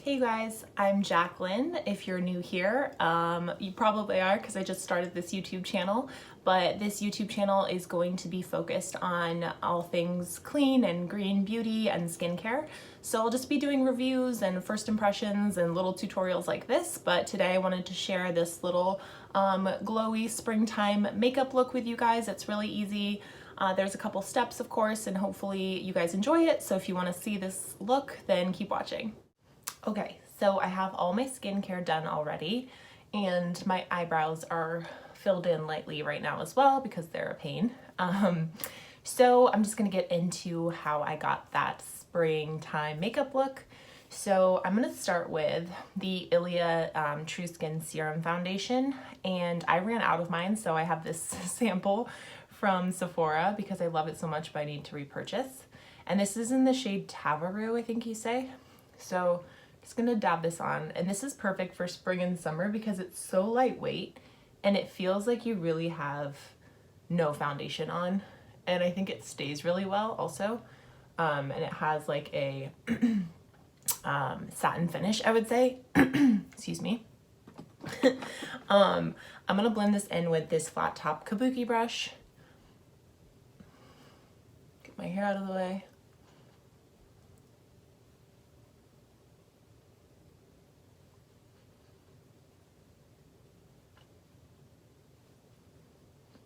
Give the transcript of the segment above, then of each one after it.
Hey guys, I'm Jacqueline. If you're new here, you probably are because I just started this YouTube channel, but this YouTube channel is going to be focused on all things clean and green beauty and skincare. So I'll just be doing reviews and first impressions and little tutorials like this, but today I wanted to share this little glowy springtime makeup look with you guys. It's really easy. There's a couple steps, of course, and hopefully you guys enjoy it. So if you want to see this look, then keep watching. Okay, so I have all my skincare done already, and my eyebrows are filled in lightly right now as well because they're a pain. So I'm just gonna get into how I got that springtime makeup look. So I'm gonna start with the Ilia True Skin Serum Foundation, and I ran out of mine, so I have this sample from Sephora because I love it so much, but I need to repurchase. And this is in the shade Tavaroo, I think you say. So just gonna dab this on, and this is perfect for spring and summer because it's so lightweight and it feels like you really have no foundation on, and I think it stays really well also. And it has like a satin finish, I would say. Excuse me. I'm gonna blend this in with this flat top kabuki brush. Get my hair out of the way.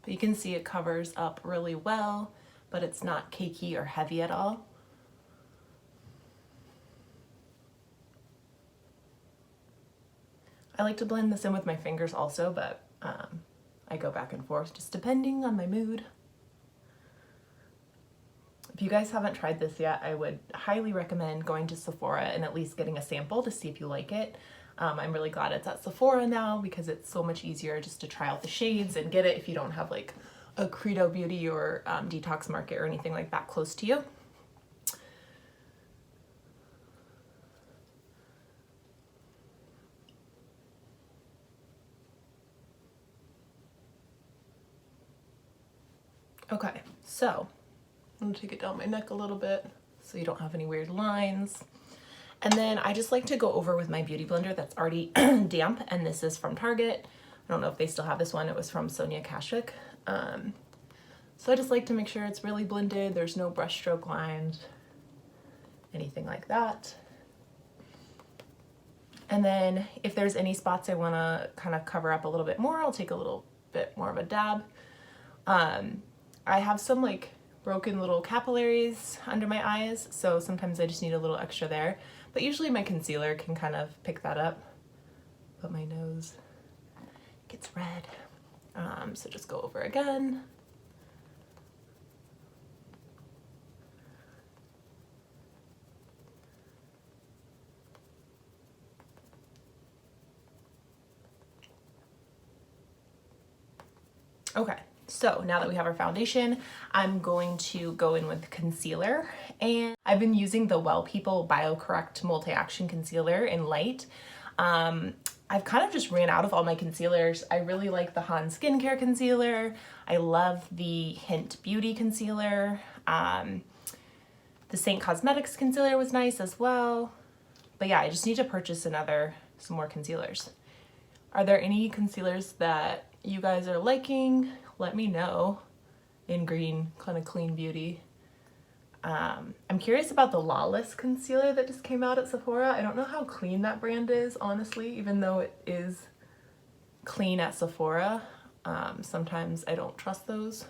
But you can see it covers up really well, but it's not cakey or heavy at all. I like to blend this in with my fingers also, but I go back and forth just depending on my mood. If you guys haven't tried this yet, I would highly recommend going to Sephora and at least getting a sample to see if you like it. I'm really glad it's at Sephora now because it's so much easier just to try out the shades and get it if you don't have like a Credo Beauty or Detox Market or anything like that close to you. Okay, so I'm gonna take it down my neck a little bit so you don't have any weird lines. And then I just like to go over with my beauty blender that's already damp, and this is from Target. I don't know if they still have this one. It was from Sonia Kashuk. So I just like to make sure it's really blended. There's no brush stroke lines, anything like that. And then if there's any spots I want to kind of cover up a little bit more, I'll take a little bit more of a dab. I have some like broken little capillaries under my eyes, so sometimes I just need a little extra there. But usually my concealer can kind of pick that up. But my nose gets red. So just go over again. Okay. So now that we have our foundation, I'm going to go in with concealer, and I've been using the Well People BioCorrect Multi-Action Concealer in light. I've kind of just ran out of all my concealers. I really like the Han Skincare Concealer. I love the Hint Beauty Concealer. The Saint Cosmetics Concealer was nice as well. But yeah, I just need to purchase some more concealers. Are there any concealers that you guys are liking? Let me know in green, kind of clean beauty. I'm curious about the Lawless concealer that just came out at Sephora. I don't know how clean that brand is, honestly, even though it is clean at Sephora. Sometimes I don't trust those.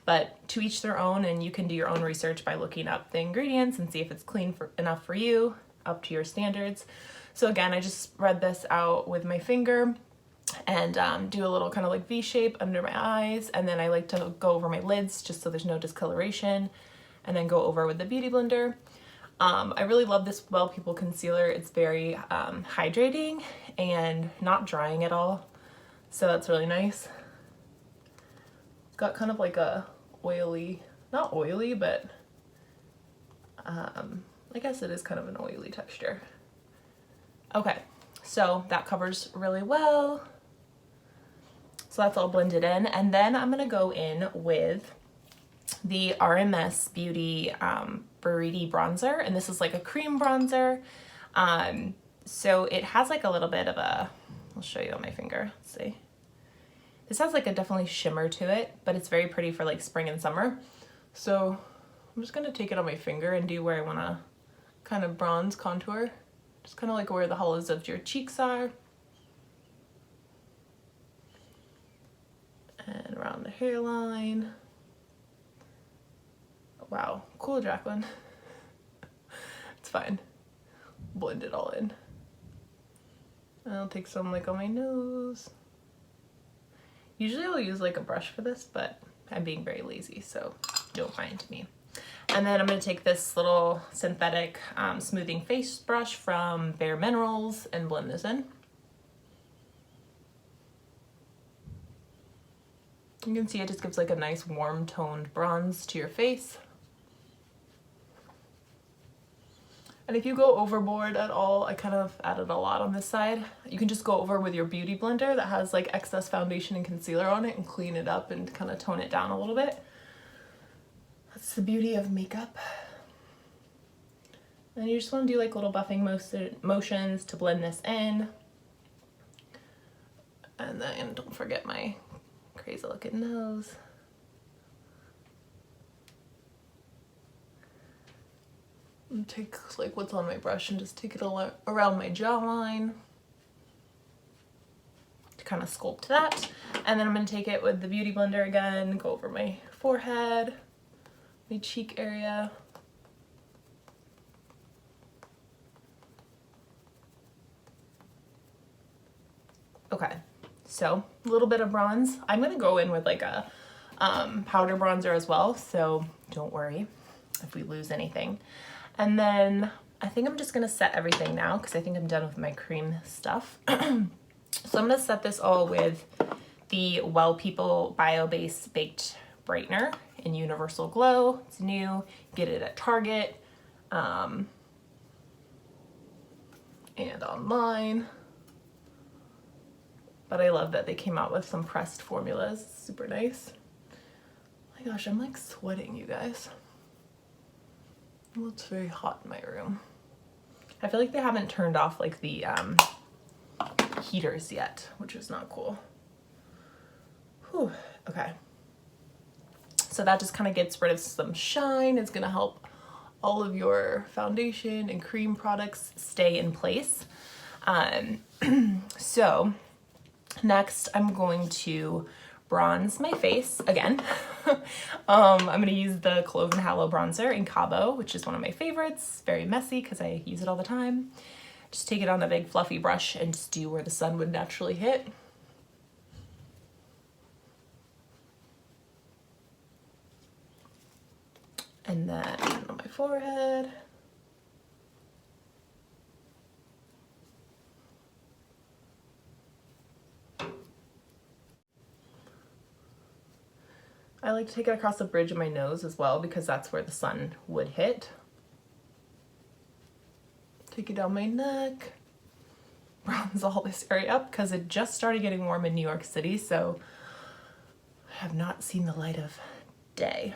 But to each their own, and you can do your own research by looking up the ingredients and see if it's clean enough for you, up to your standards. So again, I just spread this out with my finger and do a little kind of like V shape under my eyes, and then I like to go over my lids just so there's no discoloration, and then go over with the beauty blender. I really love this Well People concealer. It's very hydrating and not drying at all, so that's really nice. It's got kind of like a oily, not oily, but I guess it is kind of an oily texture. Okay, so that covers really well. So that's all blended in. And then I'm gonna go in with the RMS Beauty Buriti bronzer, and this is like a cream bronzer. So it has like a little bit of a, I'll show you on my finger, let's see. This has like a definitely shimmer to it, but it's very pretty for like spring and summer. So I'm just gonna take it on my finger and do where I wanna kind of bronze contour. Just kind of like where the hollows of your cheeks are. And around the hairline. Wow, cool, Jacqueline. It's fine. Blend it all in. And I'll take some like on my nose. Usually I'll use like a brush for this, but I'm being very lazy, so don't mind me. And then I'm going to take this little synthetic smoothing face brush from Bare Minerals and blend this in. You can see it just gives like a nice warm toned bronze to your face. And if you go overboard at all, I kind of added a lot on this side. You can just go over with your beauty blender that has like excess foundation and concealer on it and clean it up and kind of tone it down a little bit. That's the beauty of makeup. And you just want to do like little buffing motions to blend this in. And then don't forget my crazy looking nose. And take like what's on my brush and just take it around my jawline to kind of sculpt that. And then I'm going to take it with the beauty blender again, go over my forehead, my cheek area. Okay, so a little bit of bronze. I'm going to go in with like a powder bronzer as well, so don't worry if we lose anything. And then I think I'm just gonna set everything now because I think I'm done with my cream stuff. So I'm gonna set this all with the Well People Bio Base Baked Brightener in Universal Glow. It's new, get it at Target and online. But I love that they came out with some pressed formulas, it's super nice. Oh my gosh, I'm like sweating, you guys. Well, it's very hot in my room. I feel like they haven't turned off like the heaters yet, which is not cool. Whew, okay. So that just kind of gets rid of some shine. It's gonna help all of your foundation and cream products stay in place. So next I'm going to bronze my face again. I'm going to use the Cloven Hallow bronzer in Cabo, which is one of my favorites. Very messy because I use it all the time. Just take it on a big fluffy brush and just do where the sun would naturally hit. And then on my forehead. I like to take it across the bridge of my nose as well because that's where the sun would hit. Take it down my neck, bronze all this area up because it just started getting warm in New York City, so I have not seen the light of day.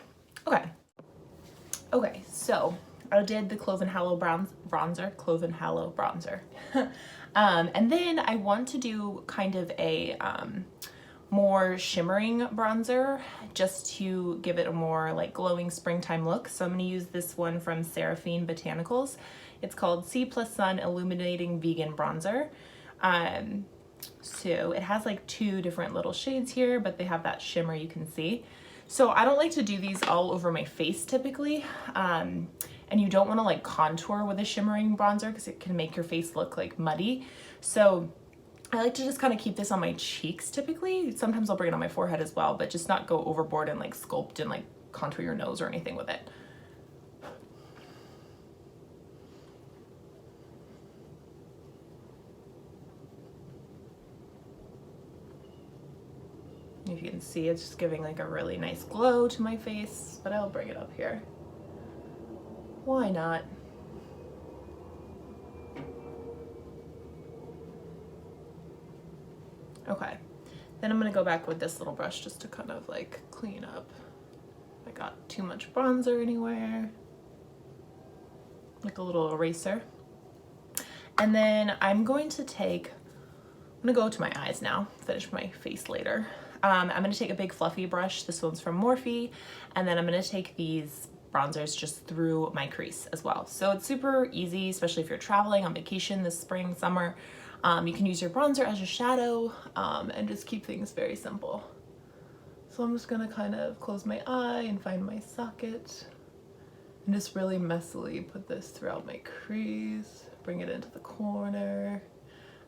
Okay, so I did the Cloven Hallow bronzer. And then I want to do kind of a more shimmering bronzer just to give it a more like glowing springtime look. So I'm going to use this one from Seraphine Botanicals. It's called C Plus Sun Illuminating Vegan Bronzer. So it has like 2 different little shades here, but they have that shimmer you can see. So I don't like to do these all over my face typically. And you don't want to like contour with a shimmering bronzer because it can make your face look like muddy. So I like to just kind of keep this on my cheeks typically. Sometimes I'll bring it on my forehead as well, but just not go overboard and like sculpt and like contour your nose or anything with it. If you can see, it's just giving like a really nice glow to my face, but I'll bring it up here. Why not? Okay, then I'm gonna go back with this little brush just to kind of like clean up if I got too much bronzer anywhere. like a little eraser. And then I'm gonna go to my eyes now, finish my face later. I'm gonna take a big fluffy brush. This one's from Morphe. And then I'm gonna take these bronzers just through my crease as well. So it's super easy, especially if you're traveling on vacation this spring, summer. You can use your bronzer as a shadow and just keep things very simple. So I'm just gonna kind of close my eye and find my socket and just really messily put this throughout my crease, bring it into the corner,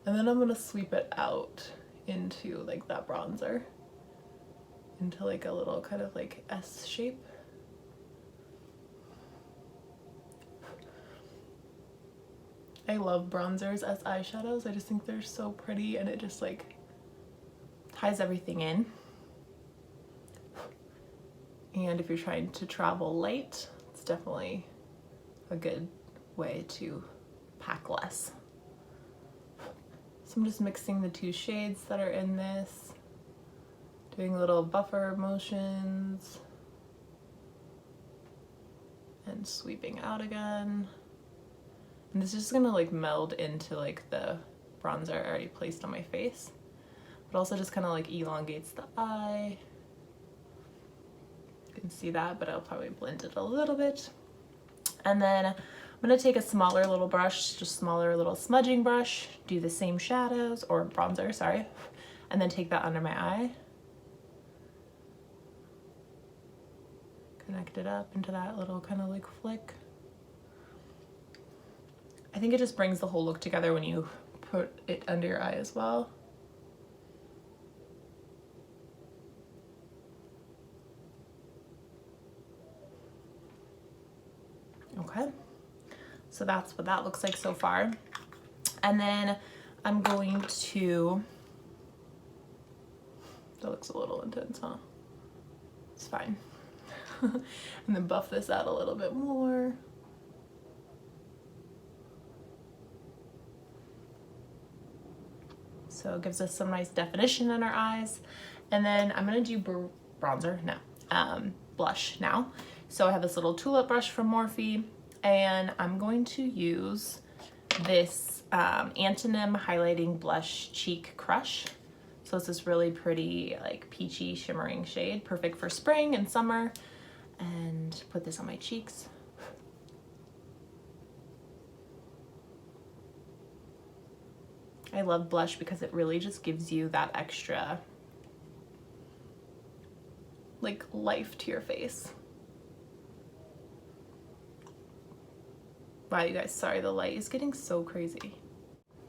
and then I'm gonna sweep it out into like that bronzer, into like a little kind of like S shape. I love bronzers as eyeshadows. I just think they're so pretty and it just like ties everything in. And if you're trying to travel light, it's definitely a good way to pack less. So I'm just mixing the two shades that are in this, doing little buffer motions, and sweeping out again. And this is just gonna like meld into like the bronzer I already placed on my face, but also just kind of like elongates the eye. You can see that, but I'll probably blend it a little bit. And then I'm gonna take a smaller little brush, just smaller little smudging brush, do the same shadows, or bronzer, sorry, and then take that under my eye. Connect it up into that little kind of like flick. I think it just brings the whole look together when you put it under your eye as well. Okay, so that's what that looks like so far. And then I'm going to, that looks a little intense, huh? It's fine. And then buff this out a little bit more. So it gives us some nice definition in our eyes. And then I'm gonna do blush now. So I have this little tulip brush from Morphe, and I'm going to use this Antonym Highlighting Blush Cheek Crush. So it's this really pretty, like peachy shimmering shade, perfect for spring and summer. And put this on my cheeks. I love blush because it really just gives you that extra like life to your face. Wow, you guys, sorry, the light is getting so crazy.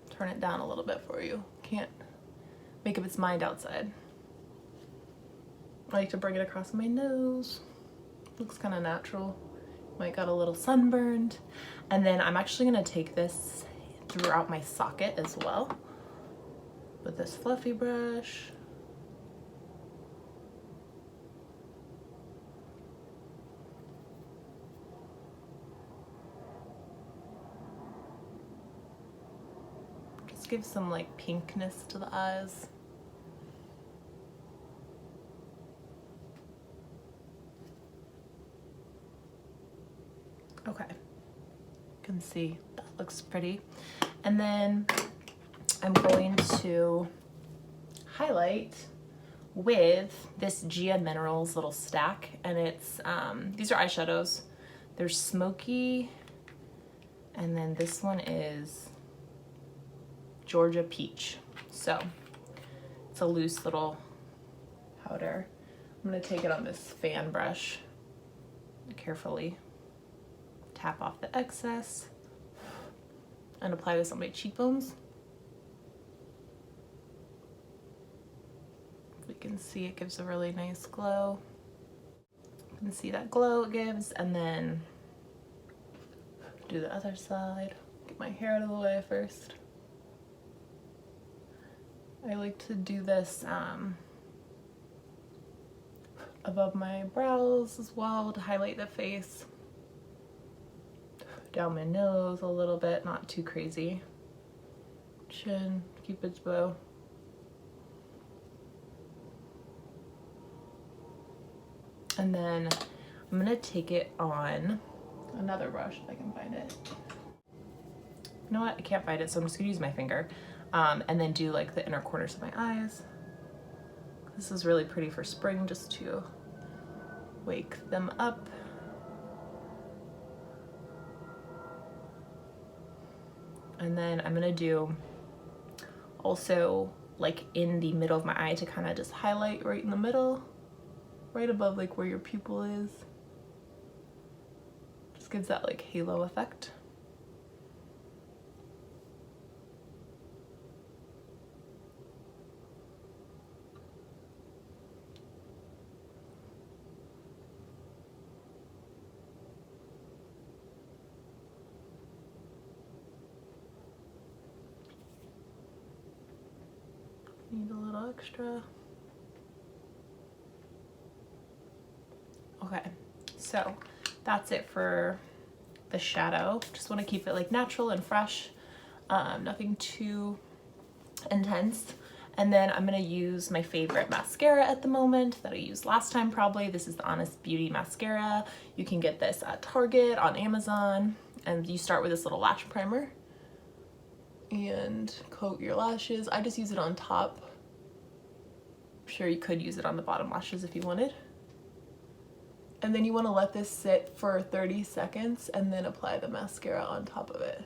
Turn it down a little bit for you. Can't make up its mind outside. I like to bring it across my nose. Looks kind of natural. Might got a little sunburned. And then I'm actually gonna take this throughout my socket as well with this fluffy brush. Just give some like pinkness to the eyes. Okay, you can see that looks pretty. And then I'm going to highlight with this Gia Minerals little stack, and it's these are eyeshadows. They're smoky, and then this one is Georgia Peach. So it's a loose little powder. I'm gonna take it on this fan brush, carefully tap off the excess and apply this on my cheekbones. You can see it gives a really nice glow. You can see that glow it gives, and then do the other side. Get my hair out of the way first. I like to do this above my brows as well to highlight the face. Down my nose a little bit, not too crazy. Chin, Cupid's bow. And then I'm gonna take it on another brush if I can find it. You know what? I can't find it, so I'm just gonna use my finger and then do like the inner corners of my eyes. This is really pretty for spring, just to wake them up. And then I'm gonna do also like in the middle of my eye to kind of just highlight right in the middle, right above like where your pupil is. Just gives that like halo effect. Need a little extra. Okay, so that's it for the shadow. Just want to keep it like natural and fresh, nothing too intense. And then I'm gonna use my favorite mascara at the moment that I used last time probably. This is the Honest Beauty mascara. You can get this at Target, on Amazon, and you start with this little lash primer and coat your lashes. I just use it on top. I'm sure you could use it on the bottom lashes if you wanted. And then you want to let this sit for 30 seconds and then apply the mascara on top of it.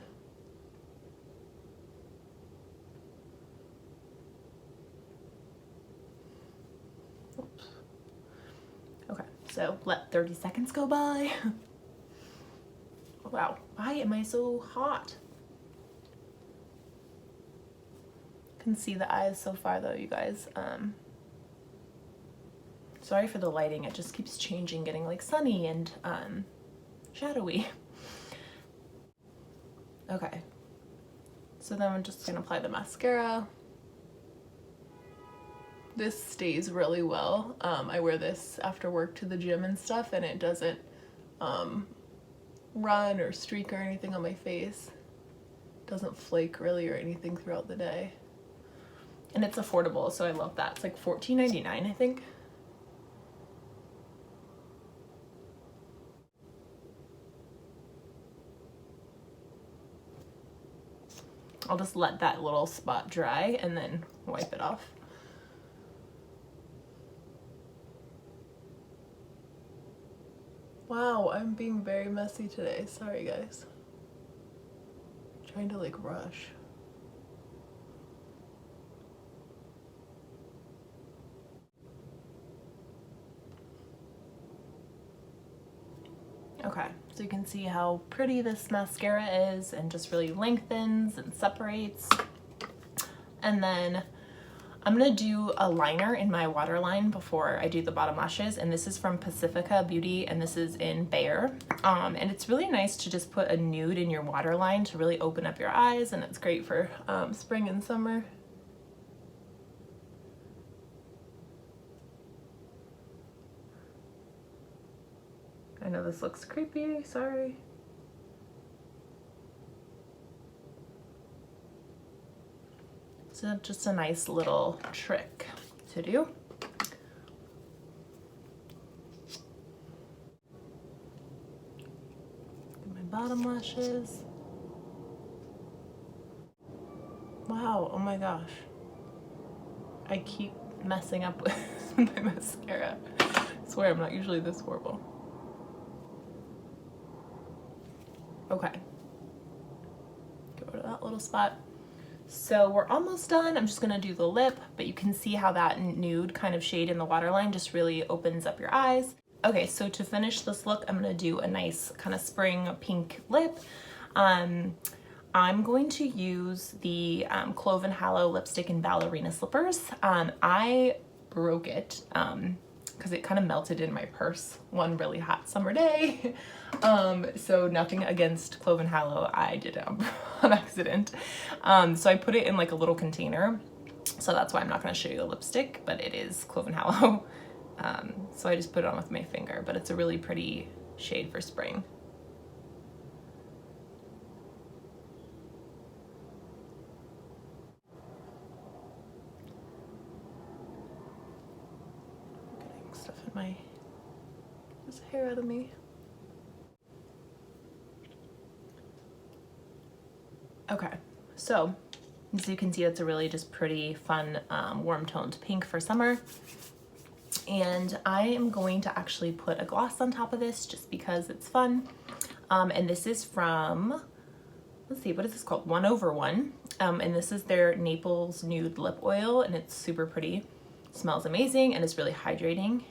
Oops. Okay, so let 30 seconds go by. Wow, why am I so hot? Can see the eyes so far though, you guys. Sorry for the lighting, it just keeps changing, getting like sunny and shadowy. Okay, so then I'm just gonna apply the mascara. This stays really well. I wear this after work to the gym and stuff, and it doesn't run or streak or anything on my face. It doesn't flake really or anything throughout the day. And it's affordable, so I love that. It's like $14.99, I think. I'll just let that little spot dry and then wipe it off. Wow, I'm being very messy today. Sorry, guys. I'm trying to like rush. Okay, so you can see how pretty this mascara is and just really lengthens and separates. And then I'm gonna do a liner in my waterline before I do the bottom lashes, and this is from Pacifica Beauty, and this is in Bare. And it's really nice to just put a nude in your waterline to really open up your eyes, and it's great for spring and summer. I know this looks creepy, sorry. So just a nice little trick to do. My bottom lashes. Wow, oh my gosh. I keep messing up with my mascara. I swear I'm not usually this horrible. Okay, go to that little spot. So we're almost done. I'm just gonna do the lip, but you can see how that nude kind of shade in the waterline just really opens up your eyes. Okay, so to finish this look, I'm gonna do a nice kind of spring pink lip. I'm going to use the Clove and Hallow lipstick in Ballerina Slippers. I broke it because it kind of melted in my purse one really hot summer day. So nothing against Clove and Hallow, I did it on accident. So I put it in like a little container. So that's why I'm not gonna show you the lipstick, but it is Clove and Hallow. So I just put it on with my finger, but it's a really pretty shade for spring. Getting stuff in my, there's hair out of me. Okay, so as you can see, it's a really just pretty fun warm toned pink for summer. And I am going to actually put a gloss on top of this just because it's fun. And this is from, let's see, what is this called? 1/1. And this is their Naples Nude Lip Oil, and it's super pretty. Smells amazing and it's really hydrating.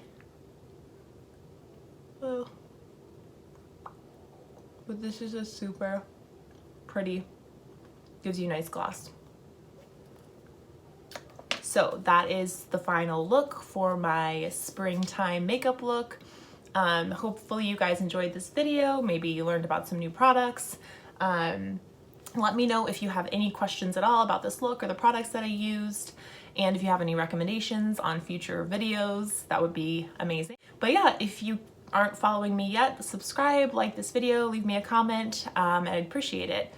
Oh. But this is a super pretty, gives you a nice gloss. So that is the final look for my springtime makeup look. Hopefully you guys enjoyed this video. Maybe you learned about some new products. Let me know if you have any questions at all about this look or the products that I used. And if you have any recommendations on future videos, that would be amazing. But yeah, if you aren't following me yet, subscribe, like this video, leave me a comment, and I'd appreciate it.